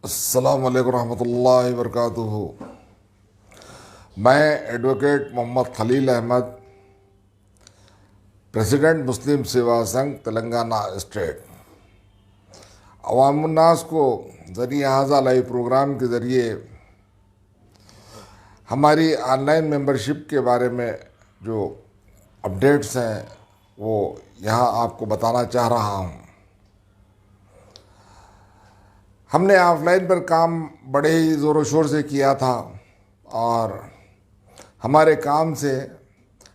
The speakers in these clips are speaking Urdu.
السلام علیکم ورحمۃ اللہ وبرکاتہ۔ میں ایڈوکیٹ محمد خلیل احمد، پریزیڈنٹ مسلم سیوا سنگھ تلنگانہ اسٹیٹ، عوام الناس کو ذریعہ ہاذا لائیو پروگرام کے ذریعے ہماری آن لائن ممبرشپ کے بارے میں جو اپڈیٹس ہیں وہ یہاں آپ کو بتانا چاہ رہا ہوں۔ ہم نے آف لائن پر کام بڑے ہی زور و شور سے کیا تھا اور ہمارے کام سے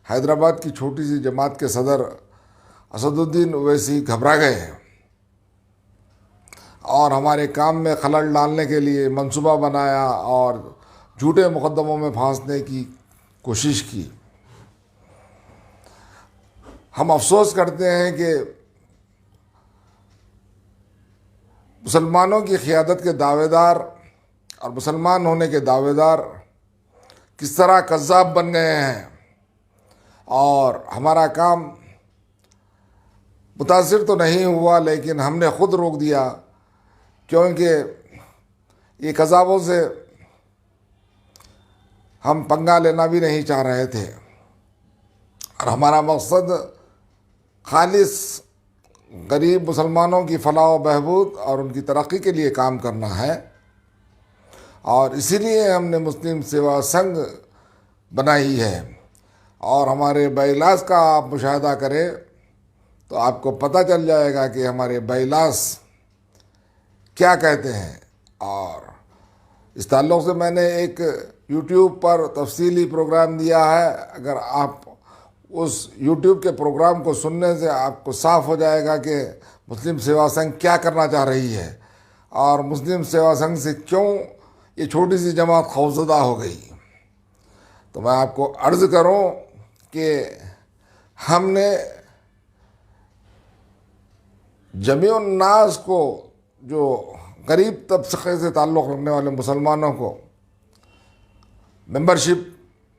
حیدرآباد کی چھوٹی سی جماعت کے صدر اسد الدین اویسی گھبرا گئے اور ہمارے کام میں خلل ڈالنے کے لیے منصوبہ بنایا اور جھوٹے مقدموں میں پھانسنے کی کوشش کی۔ ہم افسوس کرتے ہیں کہ مسلمانوں کی قیادت کے دعوے دار اور مسلمان ہونے کے دعوے دار کس طرح کذاب بن گئے ہیں، اور ہمارا کام متاثر تو نہیں ہوا لیکن ہم نے خود روک دیا، کیونکہ یہ کذابوں سے ہم پنگا لینا بھی نہیں چاہ رہے تھے اور ہمارا مقصد خالص غریب مسلمانوں کی فلاح و بہبود اور ان کی ترقی کے لیے کام کرنا ہے، اور اسی لیے ہم نے مسلم سیوا سنگھ بنائی ہے۔ اور ہمارے بائیلاس کا آپ مشاہدہ کریں تو آپ کو پتہ چل جائے گا کہ ہمارے بائیلاس کیا کہتے ہیں۔ اور اس تعلق سے میں نے ایک یوٹیوب پر تفصیلی پروگرام دیا ہے، اگر آپ اس یوٹیوب کے پروگرام کو سننے سے آپ کو صاف ہو جائے گا کہ مسلم سیوا سنگھ کیا کرنا چاہ رہی ہے اور مسلم سیوا سنگھ سے کیوں یہ چھوٹی سی جماعت خوفزدہ ہو گئی۔ تو میں آپ کو عرض کروں کہ ہم نے جمیع الناس کو، جو غریب طبقے سے تعلق رکھنے والے مسلمانوں کو ممبرشپ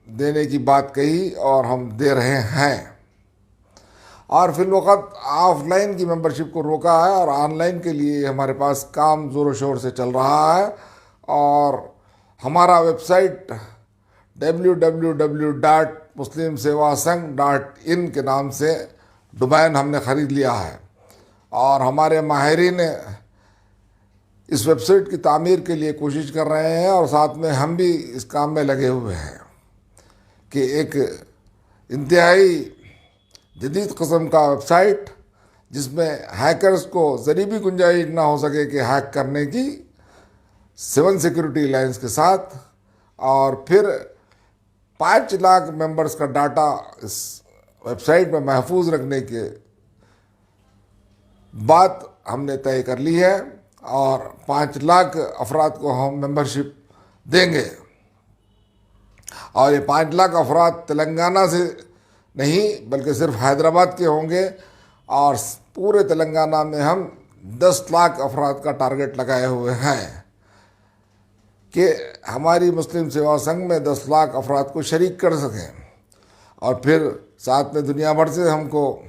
دینے کی بات کہی اور ہم دے رہے ہیں، اور فی الوقت آف لائن کی ممبرشپ کو روکا ہے اور آن لائن کے لیے ہمارے پاس کام زور و شور سے چل رہا ہے۔ اور ہمارا ویب سائٹ www.muslimsevasangh.in کے نام سے ڈومین ہم نے خرید لیا ہے، اور ہمارے ماہرین اس ویب سائٹ کی تعمیر کے لیے کوشش کر رہے ہیں، اور ساتھ میں ہم بھی اس کام میں لگے ہوئے ہیں کہ ایک انتہائی جدید قسم کا ویب سائٹ جس میں ہیکرز کو ذری بھی گنجائش نہ ہو سکے کہ ہیک کرنے کی، 7 سیکورٹی لائنز کے ساتھ، اور پھر 5 لاکھ ممبرز کا ڈاٹا اس ویب سائٹ میں محفوظ رکھنے کے بات ہم نے طے کر لی ہے، اور 5 لاکھ افراد کو ہم ممبرشپ دیں گے۔ اور یہ 5 لاکھ افراد تلنگانہ سے نہیں بلکہ صرف حیدرآباد کے ہوں گے، اور پورے تلنگانہ میں ہم 10 لاکھ افراد کا ٹارگٹ لگائے ہوئے ہیں کہ ہماری مسلم سیوا سنگھ میں 10 لاکھ افراد کو شریک کر سکیں۔ اور پھر ساتھ میں دنیا بھر سے ہم کو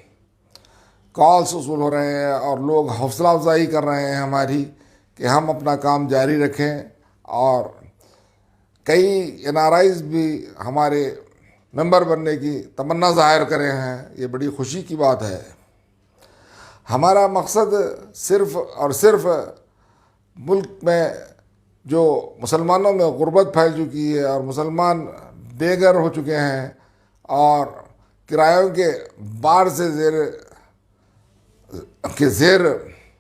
کالس وصول ہو رہے ہیں اور لوگ حوصلہ افزائی کر رہے ہیں ہماری کہ ہم اپنا کام جاری رکھیں، اور کئی NRIs بھی ہمارے ممبر بننے کی تمنا ظاہر کرے ہیں۔ یہ بڑی خوشی کی بات ہے۔ ہمارا مقصد صرف اور صرف ملک میں جو مسلمانوں میں غربت پھیل چکی ہے اور مسلمان بے گھر ہو چکے ہیں اور کرایوں کے بار سے زیر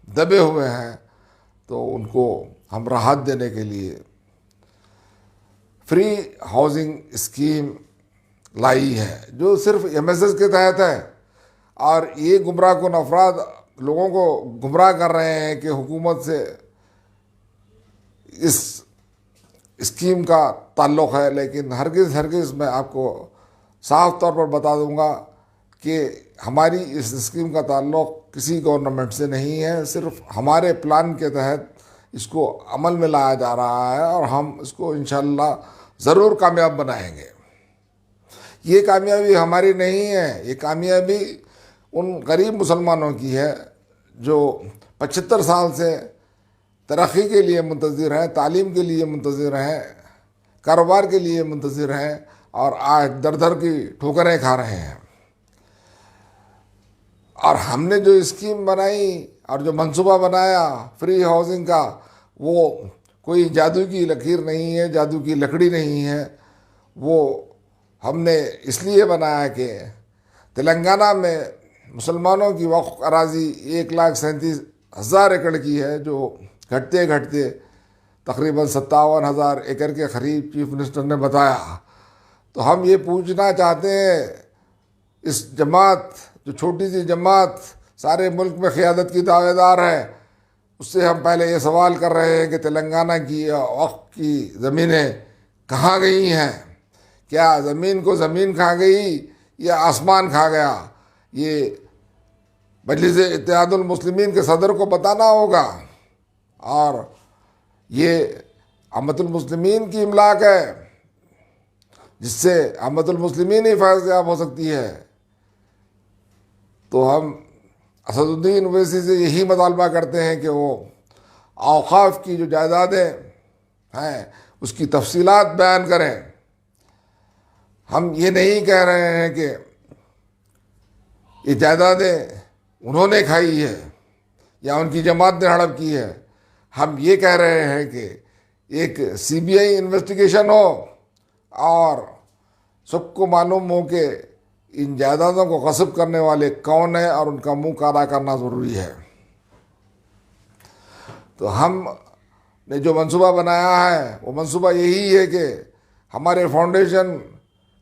دبے ہوئے ہیں، تو ان کو ہم راحت دینے کے لیے فری ہاؤسنگ اسکیم لائی ہے، جو صرف MSS کے تحت ہے، اور یہ گمراہ کن افراد لوگوں کو گمراہ کر رہے ہیں کہ حکومت سے اس اسکیم کا تعلق ہے، لیکن ہرگز میں آپ کو صاف طور پر بتا دوں گا کہ ہماری اس اسکیم کا تعلق کسی گورنمنٹ سے نہیں ہے، صرف ہمارے پلان کے تحت اس کو عمل میں لایا جا رہا ہے، اور ہم اس کو انشاءاللہ ضرور کامیاب بنائیں گے۔ یہ کامیابی ہماری نہیں ہے، یہ کامیابی ان غریب مسلمانوں کی ہے جو 75 سال سے ترقی کے لیے منتظر ہیں، تعلیم کے لیے منتظر ہیں، کاروبار کے لیے منتظر ہیں، اور آج در در کی ٹھوکریں کھا رہے ہیں۔ اور ہم نے جو اسکیم بنائی اور جو منصوبہ بنایا فری ہاؤسنگ کا، وہ کوئی جادو کی لکیر نہیں ہے، جادو کی لکڑی نہیں ہے۔ وہ ہم نے اس لیے بنایا کہ تلنگانہ میں مسلمانوں کی وقف اراضی 1,37,000 ایکڑ کی ہے، جو گھٹتے گھٹتے تقریباً 57,000 ایکڑ کے قریب چیف منسٹر نے بتایا۔ تو ہم یہ پوچھنا چاہتے ہیں، اس جماعت جو چھوٹی سی جماعت سارے ملک میں قیادت کی دعوے دار ہے، اس سے ہم پہلے یہ سوال کر رہے ہیں کہ تلنگانہ کی وقف کی زمینیں کہاں گئی ہیں؟ کیا زمین کو زمین کھا گئی یا آسمان کھا گیا؟ یہ مجلس اتحاد المسلمین کے صدر کو بتانا ہوگا، اور یہ امت المسلمین کی املاک ہے، جس سے امت المسلمین ہی فیض یاب ہو سکتی ہے۔ تو ہم اسد الدین اویسی سے یہی مطالبہ کرتے ہیں کہ وہ اوقاف کی جو جائیدادیں ہیں اس کی تفصیلات بیان کریں۔ ہم یہ نہیں کہہ رہے ہیں کہ یہ جائیدادیں انہوں نے کھائی ہے یا ان کی جماعت نے ہڑپ کی ہے۔ ہم یہ کہہ رہے ہیں کہ ایک CBI انویسٹیگیشن ہو اور سب کو معلوم ہو کہ ان جائیدادوں کو غصب کرنے والے کون ہیں اور ان کا منہ کالا کرنا ضروری ہے۔ تو ہم نے جو منصوبہ بنایا ہے وہ منصوبہ یہی ہے کہ ہمارے فاؤنڈیشن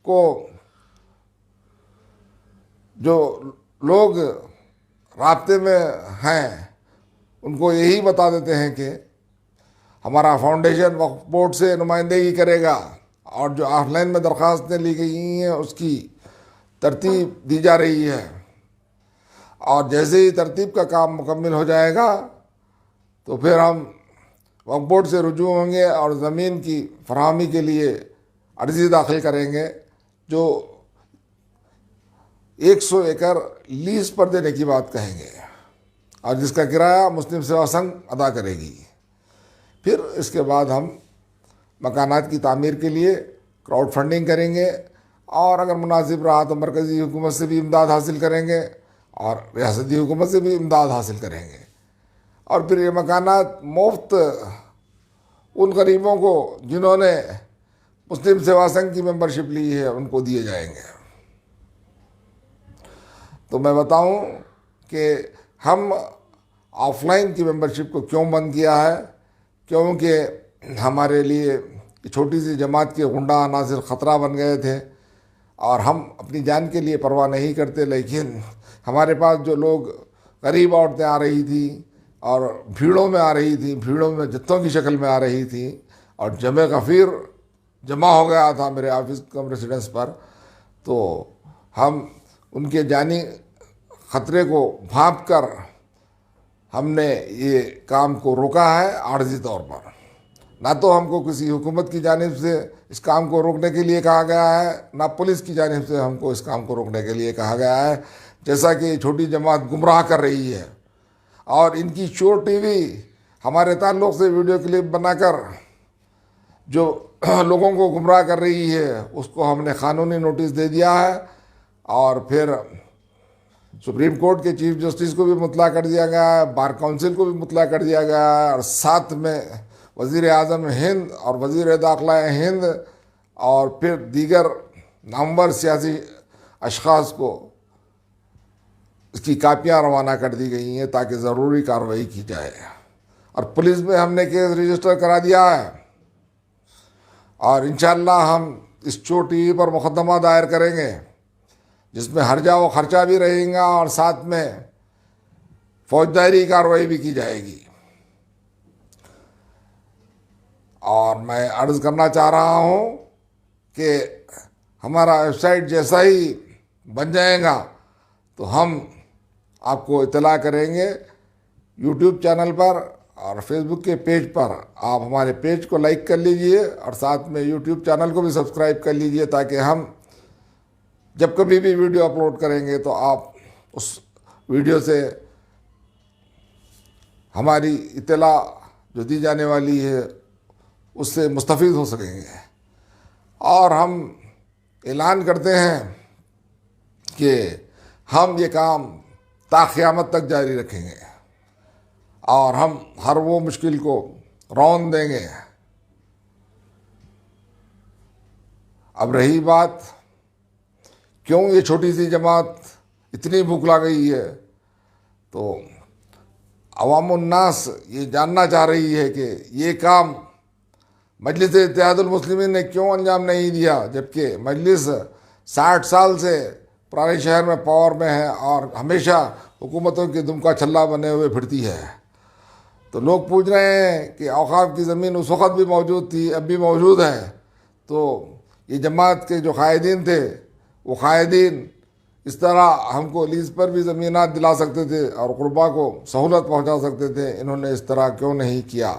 کو جو لوگ رابطے میں ہیں ان کو یہی بتا دیتے ہیں کہ ہمارا فاؤنڈیشن وقف بورڈ سے نمائندگی کرے گا، اور جو آف لائن میں درخواستیں لی گئی ہیں اس کی ترتیب دی جا رہی ہے، اور جیسے ہی ترتیب کا کام مکمل ہو جائے گا تو پھر ہم وقف بورڈ سے رجوع ہوں گے اور زمین کی فراہمی کے لیے عرضی داخل کریں گے، جو 100 ایکڑ لیز پر دینے کی بات کہیں گے، اور جس کا کرایہ مسلم سیوا سنگھ ادا کرے گی۔ پھر اس کے بعد ہم مکانات کی تعمیر کے لیے کراؤڈ فنڈنگ کریں گے، اور اگر مناسب رہا تو مرکزی حکومت سے بھی امداد حاصل کریں گے اور ریاستی حکومت سے بھی امداد حاصل کریں گے، اور پھر یہ مکانات مفت ان غریبوں کو جنہوں نے مسلم سیوا سنگھ کی ممبرشپ لی ہے ان کو دیے جائیں گے۔ تو میں بتاؤں کہ ہم آف لائن کی ممبرشپ کو کیوں بند کیا ہے، کیونکہ ہمارے لیے چھوٹی سی جماعت کے غنڈہ عناصر خطرہ بن گئے تھے، اور ہم اپنی جان کے لیے پرواہ نہیں کرتے، لیکن ہمارے پاس جو لوگ غریب عورتیں آ رہی تھیں اور بھیڑوں میں آ رہی تھیں، بھیڑوں میں جتوں کی شکل میں آ رہی تھیں، اور جمع غفیر جمع ہو گیا تھا میرے آفس کم ریسیڈنس پر، تو ہم ان کے جانی خطرے کو بھانپ کر ہم نے یہ کام کو روکا ہے عارضی طور پر۔ نہ تو ہم کو کسی حکومت کی جانب سے اس کام کو روکنے کے لیے کہا گیا ہے، نہ پولیس کی جانب سے ہم کو اس کام کو روکنے کے لیے کہا گیا ہے، جیسا کہ یہ چھوٹی جماعت گمراہ کر رہی ہے، اور ان کی چور ٹی وی ہمارے تعلق سے ویڈیو کلپ بنا کر جو لوگوں کو گمراہ کر رہی ہے اس کو ہم نے قانونی نوٹس دے دیا ہے، اور پھر سپریم کورٹ کے چیف جسٹس کو بھی مطلع کر دیا گیا ہے، بار کونسل کو بھی مطلع کر دیا گیا ہے، اور ساتھ میں وزیر اعظم ہند اور وزیر داخلہ ہند اور پھر دیگر نامور سیاسی اشخاص کو اس کی کاپیاں روانہ کر دی گئی ہیں تاکہ ضروری کارروائی کی جائے، اور پولیس میں ہم نے کیس رجسٹر کرا دیا ہے، اور انشاءاللہ ہم اس چور ٹی وی پر مقدمہ دائر کریں گے جس میں ہرجہ و خرچہ بھی رہیں گا اور ساتھ میں فوجداری کارروائی بھی کی جائے گی۔ اور میں عرض کرنا چاہ رہا ہوں کہ ہمارا ویب سائٹ جیسا ہی بن جائے گا تو ہم آپ کو اطلاع کریں گے یوٹیوب چینل پر اور فیس بک کے پیج پر۔ آپ ہمارے پیج کو لائک کر لیجئے اور ساتھ میں یوٹیوب چینل کو بھی سبسکرائب کر لیجئے تاکہ ہم جب کبھی بھی ویڈیو اپلوڈ کریں گے تو آپ اس ویڈیو سے ہماری اطلاع جو دی جانے والی ہے اس سے مستفید ہو سکیں گے. اور ہم اعلان کرتے ہیں کہ ہم یہ کام تا قیامت تک جاری رکھیں گے اور ہم ہر وہ مشکل کو رون دیں گے. اب رہی بات کیوں یہ چھوٹی سی جماعت اتنی بھوک لا گئی ہے، تو عوام الناس یہ جاننا چاہ رہی ہے کہ یہ کام مجلس اتحاد المسلمین نے کیوں انجام نہیں دیا، جبکہ مجلس 60 سال سے پرانے شہر میں پاور میں ہے اور ہمیشہ حکومتوں کی دم کا چھلا بنے ہوئے پھرتی ہے. تو لوگ پوچھ رہے ہیں کہ اوقاف کی زمین اس وقت بھی موجود تھی، اب بھی موجود ہے، تو یہ جماعت کے جو قائدین تھے وہ قائدین اس طرح ہم کو لیز پر بھی زمینات دلا سکتے تھے اور قربا کو سہولت پہنچا سکتے تھے، انہوں نے اس طرح کیوں نہیں کیا؟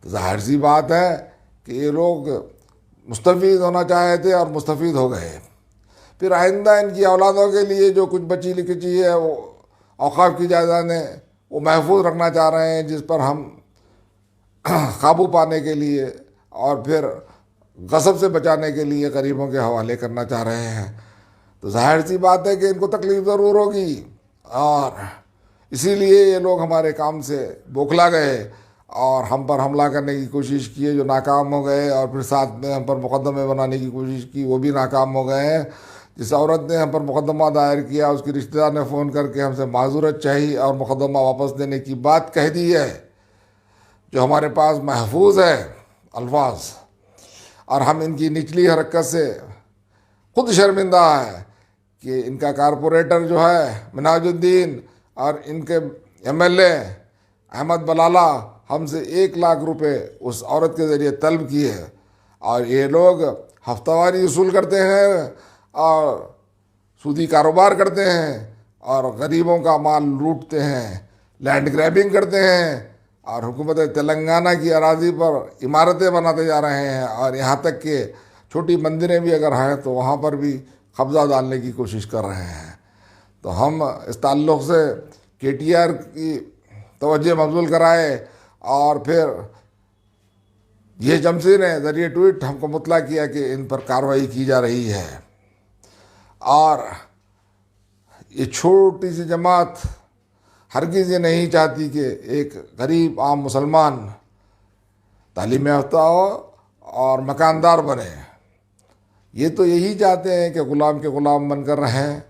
تو ظاہر سی بات ہے کہ یہ لوگ مستفید ہونا چاہے تھے اور مستفید ہو گئے. پھر آئندہ ان کی اولادوں کے لیے جو کچھ بچی لکھی ہے وہ اوقاف کی جائیدادیں وہ محفوظ رکھنا چاہ رہے ہیں، جس پر ہم قابو پانے کے لیے اور پھر غصب سے بچانے کے لیے غریبوں کے حوالے کرنا چاہ رہے ہیں. تو ظاہر سی بات ہے کہ ان کو تکلیف ضرور ہوگی اور اسی لیے یہ لوگ ہمارے کام سے بوکھلا گئے اور ہم پر حملہ کرنے کی کوشش کیے جو ناکام ہو گئے، اور پھر ساتھ میں ہم پر مقدمے بنانے کی کوشش کی وہ بھی ناکام ہو گئے ہیں. جس عورت نے ہم پر مقدمہ دائر کیا اس کی رشتہ دار نے فون کر کے ہم سے معذورت چاہی اور مقدمہ واپس دینے کی بات کہہ دی ہے، جو ہمارے پاس محفوظ ہے الفاظ، اور ہم ان کی نچلی حرکت سے خود شرمندہ ہے کہ ان کا کارپوریٹر جو ہے مناج الدین اور ان کے ایم ایل اے احمد بلالہ ہم سے 1 لاکھ روپے اس عورت کے ذریعے طلب کیے، اور یہ لوگ ہفتہ واری اصول کرتے ہیں اور سودی کاروبار کرتے ہیں اور غریبوں کا مال لوٹتے ہیں، لینڈ گریبنگ کرتے ہیں اور حکومت تلنگانہ کی اراضی پر عمارتیں بناتے جا رہے ہیں، اور یہاں تک کہ چھوٹی مندریں بھی اگر ہیں تو وہاں پر بھی قبضہ ڈالنے کی کوشش کر رہے ہیں. تو ہم اس تعلق سے کے ٹی آر کی توجہ مبذول کرائے اور پھر یہ جمسی نے ذریعے ٹویٹ ہم کو مطلع کیا کہ ان پر کارروائی کی جا رہی ہے. اور یہ چھوٹی سی جماعت ہرگز یہ نہیں چاہتی کہ ایک غریب عام مسلمان تعلیم یافتہ ہو اور مکاندار بنے. یہ تو یہی چاہتے ہیں کہ غلام کے غلام بن کر رہیں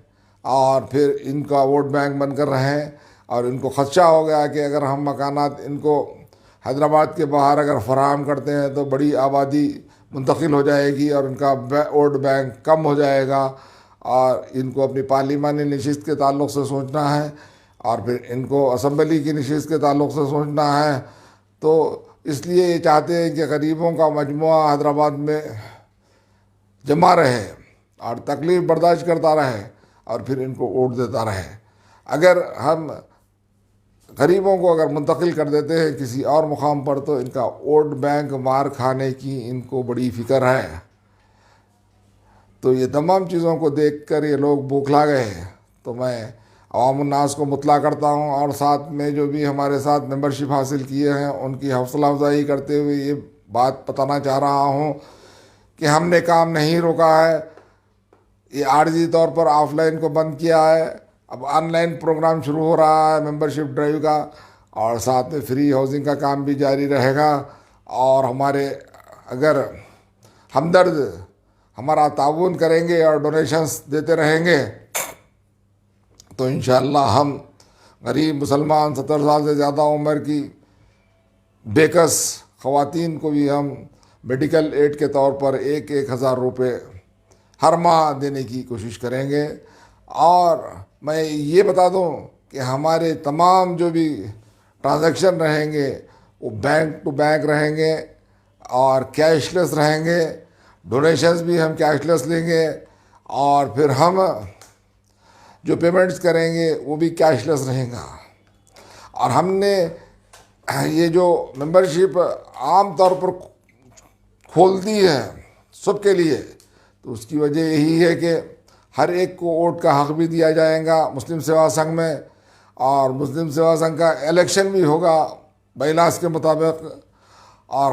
اور پھر ان کا ووٹ بینک بن کر رہیں، اور ان کو خدشہ ہو گیا کہ اگر ہم مکانات ان کو حیدرآباد کے باہر اگر فراہم کرتے ہیں تو بڑی آبادی منتقل ہو جائے گی اور ان کا ووٹ بینک کم ہو جائے گا، اور ان کو اپنی پارلیمانی نشست کے تعلق سے سوچنا ہے اور پھر ان کو اسمبلی کی نشست کے تعلق سے سوچنا ہے. تو اس لیے یہ چاہتے ہیں کہ غریبوں کا مجموعہ حیدرآباد میں جمع رہے اور تکلیف برداشت کرتا رہے اور پھر ان کو ووٹ دیتا رہے. اگر ہم غریبوں کو اگر منتقل کر دیتے ہیں کسی اور مقام پر تو ان کا ووٹ بینک مار کھانے کی ان کو بڑی فکر ہے. تو یہ تمام چیزوں کو دیکھ کر یہ لوگ بوکھلا گئے. تو میں عوام الناس کو مطلع کرتا ہوں اور ساتھ میں جو بھی ہمارے ساتھ ممبرشپ حاصل کیے ہیں ان کی حوصلہ افزائی کرتے ہوئے یہ بات بتانا چاہ رہا ہوں کہ ہم نے کام نہیں روکا ہے. یہ عارضی طور پر آف لائن کو بند کیا ہے، اب آن لائن پروگرام شروع ہو رہا ہے ممبرشپ ڈرائیو کا، اور ساتھ میں فری ہاؤسنگ کا کام بھی جاری رہے گا. اور ہمارے اگر ہمدرد ہمارا تعاون کریں گے اور ڈونیشنز دیتے رہیں گے تو انشاءاللہ ہم غریب مسلمان 70 سال سے زیادہ عمر کی بیکس خواتین کو بھی ہم میڈیکل ایڈ کے طور پر 1,000 روپے ہر ماہ دینے کی کوشش کریں گے. اور میں یہ بتا دوں کہ ہمارے تمام جو بھی ٹرانزیکشن رہیں گے وہ بینک ٹو بینک رہیں گے اور کیش لیس رہیں گے. ڈونیشنز بھی ہم کیش لیس لیں گے اور پھر ہم جو پیمنٹس کریں گے وہ بھی کیش لیس رہیں گا. اور ہم نے یہ جو ممبرشپ عام طور پر کھول دی ہے سب کے لیے، تو اس کی وجہ یہی ہے کہ ہر ایک کو ووٹ کا حق بھی دیا جائے گا مسلم سیوا سنگھ میں، اور مسلم سیوا سنگھ کا الیکشن بھی ہوگا بائیلاس کے مطابق. اور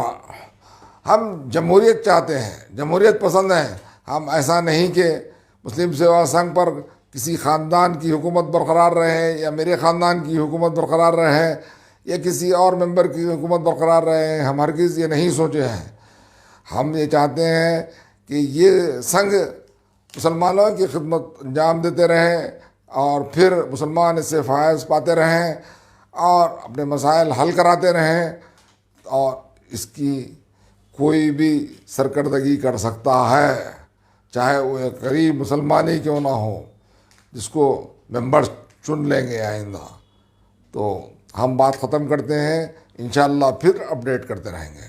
ہم جمہوریت چاہتے ہیں, جمہوریت پسند ہیں. ہم ایسا نہیں کہ مسلم سیوا سنگھ پر کسی خاندان کی حکومت برقرار رہے یا میرے خاندان کی حکومت برقرار رہے یا کسی اور ممبر کی حکومت برقرار رہے. ہم ہرگز یہ نہیں سوچے ہیں. ہم یہ چاہتے ہیں کہ یہ سنگھ مسلمانوں کی خدمت انجام دیتے رہیں اور پھر مسلمان اس سے فائز پاتے رہیں اور اپنے مسائل حل کراتے رہیں, اور اس کی کوئی بھی سرکردگی کر سکتا ہے, چاہے وہ ایک غریب مسلمان ہی کیوں نہ ہو, جس کو ممبر چن لیں گے آئندہ. تو ہم بات ختم کرتے ہیں, انشاءاللہ پھر اپڈیٹ کرتے رہیں گے.